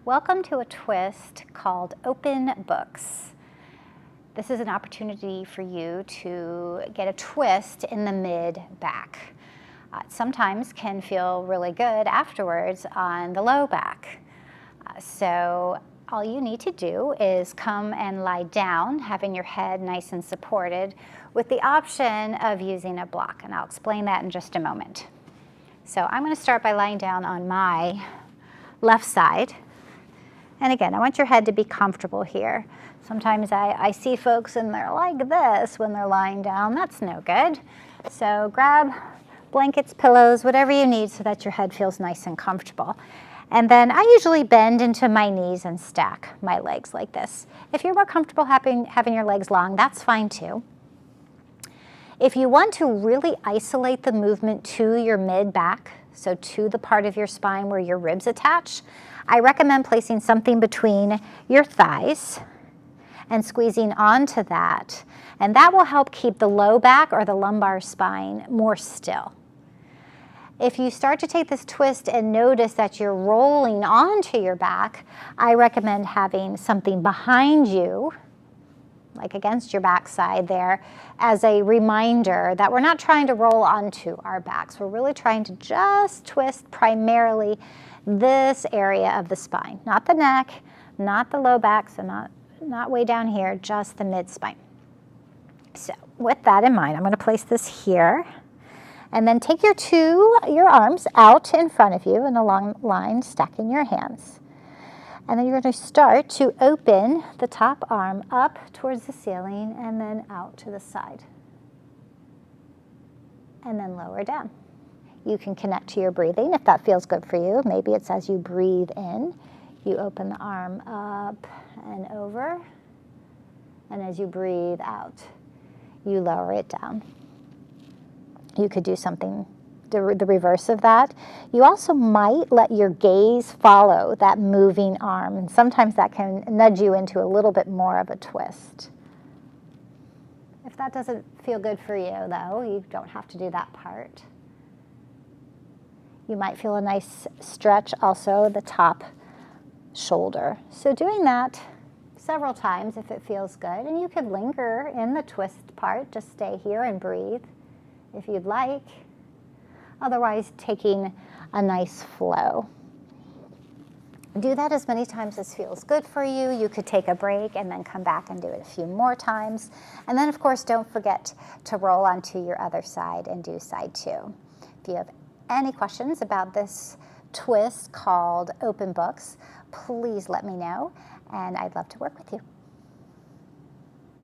Welcome to a twist called Open Books. This is an opportunity for you to get a twist in the mid-back. Sometimes can feel really good afterwards on the low back. So all you need to do is come and lie down, having your head nice and supported, with the option of using a block, and I'll explain that in just a moment. So I'm going to start by lying down on my left side. And again, I want your head to be comfortable here. Sometimes I see folks and they're like this when they're lying down. That's no good. So grab blankets, pillows, whatever you need so that your head feels nice and comfortable. And then I usually bend into my knees and stack my legs like this. If you're more comfortable having your legs long, that's fine too. If you want to really isolate the movement to your mid-back, so to the part of your spine where your ribs attach, I recommend placing something between your thighs and squeezing onto that. And that will help keep the low back or the lumbar spine more still. If you start to take this twist and notice that you're rolling onto your back, I recommend having something behind you, like against your backside there, as a reminder that we're not trying to roll onto our backs. We're really trying to just twist primarily this area of the spine, not the neck, not the low back, so not way down here, just the mid-spine. So with that in mind, I'm going to place this here, and then take your arms out in front of you in a long line, stacking your hands. And then you're going to start to open the top arm up towards the ceiling and then out to the side. And then lower down. You can connect to your breathing if that feels good for you. Maybe it's as you breathe in, you open the arm up and over. And as you breathe out, you lower it down. You could do something the reverse of that. You also might let your gaze follow that moving arm, and sometimes that can nudge you into a little bit more of a twist. If that doesn't feel good for you, though, you don't have to do that part. You might feel a nice stretch also the top shoulder. So doing that several times if it feels good, and you could linger in the twist part, just stay here and breathe if you'd like. Otherwise, taking a nice flow. Do that as many times as feels good for you. You could take a break and then come back and do it a few more times. And then, of course, don't forget to roll onto your other side and do side two. If you have any questions about this twist called Open Books, please let me know, and I'd love to work with you.